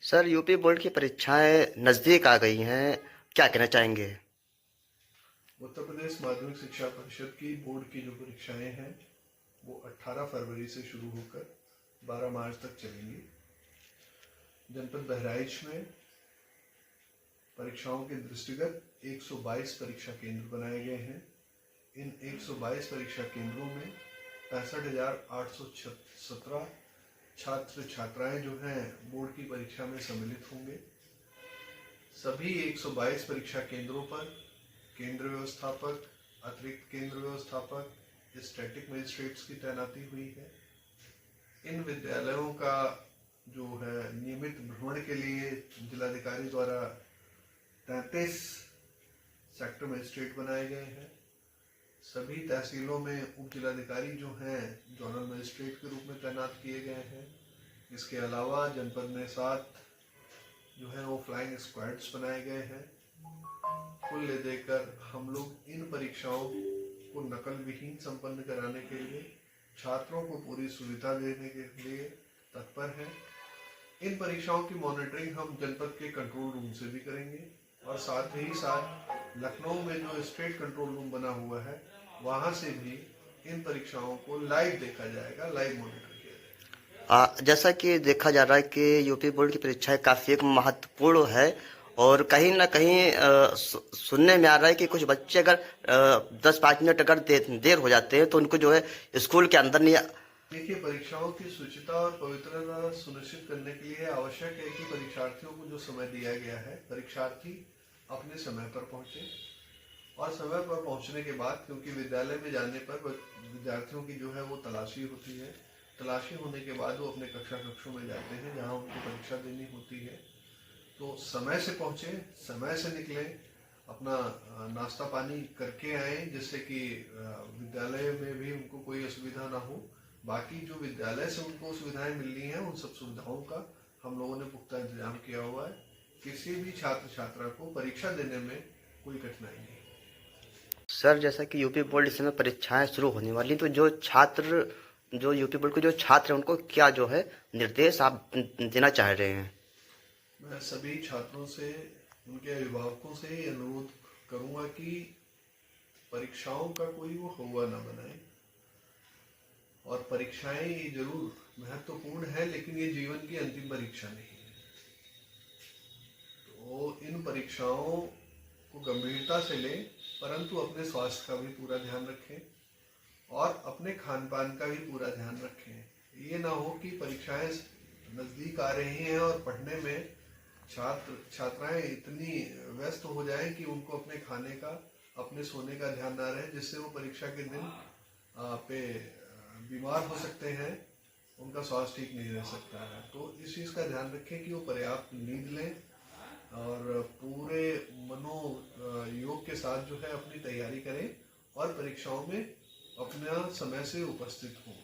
Sir, UP board की परीक्षाएं नज़दीक आ गई हैं, क्या कहना चाहेंगे? उत्तर प्रदेश माध्यमिक शिक्षा परिषद की बोर्ड की जो परीक्षाएं हैं वो 18 फरवरी से शुरू होकर 12 मार्च तक चलेंगी। जनपद बहराइच में परीक्षाओं के दृष्टिगत 122 परीक्षा केंद्र बनाए गए हैं। इन 122 परीक्षा केंद्रों में 65,817 छात्र छात्राएं जो हैं बोर्ड की परीक्षा में सम्मिलित होंगे। सभी 122 परीक्षा केंद्रों पर केंद्र व्यवस्थापक, अतिरिक्त केंद्र व्यवस्थापक, स्टैटिक मजिस्ट्रेट्स की तैनाती हुई है। इन विद्यालयों का जो है नियमित भ्रमण के लिए जिलाधिकारी द्वारा 33 सेक्टर मजिस्ट्रेट बनाए गए हैं। सभी तहसीलों में उप जिलाधिकारी जो हैं जोनल मजिस्ट्रेट के रूप में तैनात किए गए हैं। इसके अलावा जनपद में 7 जो है वो फ्लाइंग स्क्वाड्स बनाए गए हैं। कुल ले देकर हम लोग इन परीक्षाओं को नकल विहीन संपन्न कराने के लिए छात्रों को पूरी सुविधा देने के लिए तत्पर हैं। इन परीक्षाओं की मॉनिटरिंग हम जनपद के कंट्रोल रूम से भी करेंगे और साथ ही साथ लखनऊ में जो स्टेट कंट्रोल रूम बना हुआ है वहां से भी इन परीक्षाओं को लाइव देखा जाएगा, लाइव मॉनिटर किया जाएगा। जैसा कि देखा जा रहा है कि यूपी बोर्ड की परीक्षाएं काफ़ी एक महत्वपूर्ण है और कहीं ना कहीं सुनने में आ रहा है कि कुछ बच्चे अगर 10-5 मिनट अगर देर हो जाते हैं तो उनको जो है स्कूल के अंदर नहीं। देखिए, परीक्षाओं की शुचिता और पवित्रता सुनिश्चित करने के लिए आवश्यक है कि परीक्षार्थियों को जो समय दिया गया है परीक्षार्थी अपने समय पर पहुंचे और समय पर पहुंचने के बाद, क्योंकि विद्यालय में जाने पर विद्यार्थियों की जो है वो तलाशी होती है। तलाशी होने के बाद वो अपने कक्षों में जाते हैं जहां उनको परीक्षा देनी होती है। तो समय से पहुंचे, समय से निकले, अपना नाश्ता पानी करके आए जिससे कि विद्यालय में भी उनको कोई असुविधा ना हो। बाकी जो विद्यालय से उनको सुविधाएं मिलनी है उन सब सुविधाओं का हम लोगों ने पुख्ता इंतजाम किया हुआ है। किसी भी छात्र छात्रा को परीक्षा देने में कोई कठिनाई नहीं। सर, जैसा कि यूपी बोर्ड इस समय परीक्षाएं शुरू होने वाली, तो जो यूपी बोर्ड के जो छात्र हैं उनको क्या जो है निर्देश आप देना चाह रहे हैं? मैं सभी छात्रों से, उनके अभिभावकों से ये अनुरोध करूंगा कि परीक्षाओं का कोई वो हौवा ना बनाए। और परीक्षाएं ये जरूर महत्वपूर्ण है लेकिन ये जीवन की अंतिम परीक्षा नहीं है। तो इन परीक्षाओं को गंभीरता से लें, परंतु अपने स्वास्थ्य का भी पूरा ध्यान रखें और अपने खान पान का भी पूरा ध्यान रखें। ये ना हो कि परीक्षाएं नजदीक आ रही हैं और पढ़ने में छात्र छात्राएं इतनी व्यस्त हो जाएं कि उनको अपने खाने का, अपने सोने का ध्यान ना रहे, जिससे वो परीक्षा के दिन पे बीमार हो सकते हैं, उनका स्वास्थ्य ठीक नहीं रह सकता है। तो इस चीज़ का ध्यान रखें कि वो पर्याप्त नींद लें और पूरे मनोयोग के साथ जो है अपनी तैयारी करें और परीक्षाओं में अपना समय से उपस्थित हों।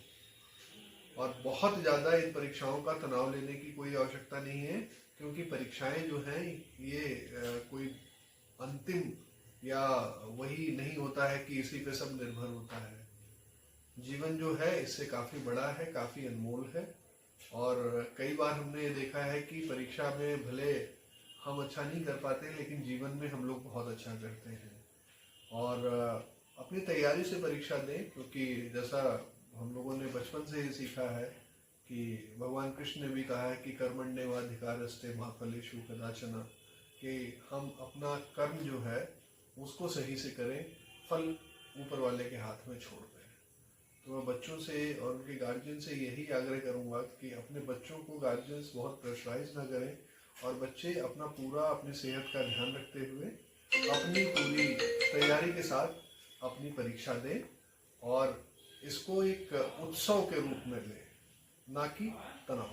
और बहुत ज़्यादा इन परीक्षाओं का तनाव लेने की कोई आवश्यकता नहीं है, क्योंकि परीक्षाएं जो हैं ये कोई अंतिम या वही नहीं होता है कि इसी पे सब निर्भर होता है। जीवन जो है इससे काफ़ी बड़ा है, काफ़ी अनमोल है। और कई बार हमने ये देखा है कि परीक्षा में भले हम अच्छा नहीं कर पाते लेकिन जीवन में हम लोग बहुत अच्छा करते हैं। और अपनी तैयारी से परीक्षा दें, क्योंकि जैसा हम लोगों ने बचपन से ही सीखा है कि भगवान कृष्ण ने भी कहा है कि कर्मण्येवाधिकारस्ते मा फलेषु कदाचन, कि हम अपना कर्म जो है उसको सही से करें, फल ऊपर वाले के हाथ में छोड़ दें। तो मैं बच्चों से और उनके गार्जियन से यही आग्रह करूंगा कि अपने बच्चों को गार्जियंस बहुत प्रेशराइज ना करें और बच्चे अपना पूरा अपनी सेहत का ध्यान रखते हुए अपनी पूरी तैयारी के साथ अपनी परीक्षा दें और इसको एक उत्सव के रूप में लें, ना कि तनाव।